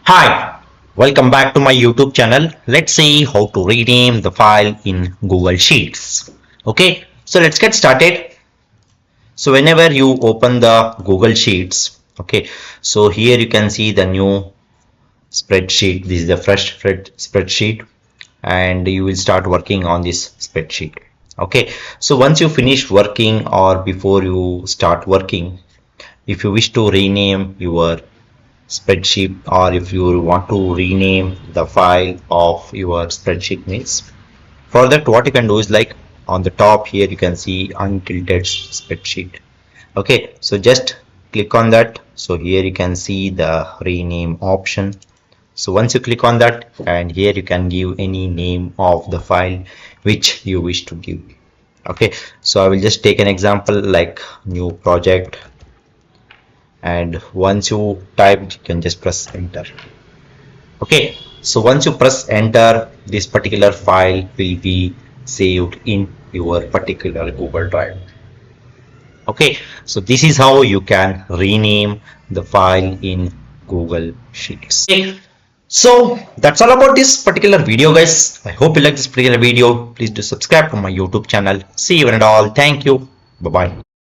Hi, welcome back to my YouTube channel. Let's see how to rename the file in Google Sheets. Okay, so let's get started. So whenever you open the Google Sheets, okay, so here you can see the new spreadsheet. This is the fresh spreadsheet, and you will start working on this spreadsheet. Okay, so once you finish working or before you start working, if you wish to rename your spreadsheet or if you want to rename the file of your spreadsheet means, for that what you can do is like on the top here you can see untilted spreadsheet. Okay, so just click on that. So here you can see the rename option. So once you click on that, and here you can give any name of the file which you wish to give. Okay, so I will just take an example like new project, and once you typed you can just press enter. Okay, so once you press enter, this particular file will be saved in your particular Google Drive. Okay, so this is how you can rename the file in Google Sheets. Okay, so that's all about this particular video, guys. I hope you like this particular video. Please do subscribe to my YouTube channel. See you and all. Thank you. Bye bye.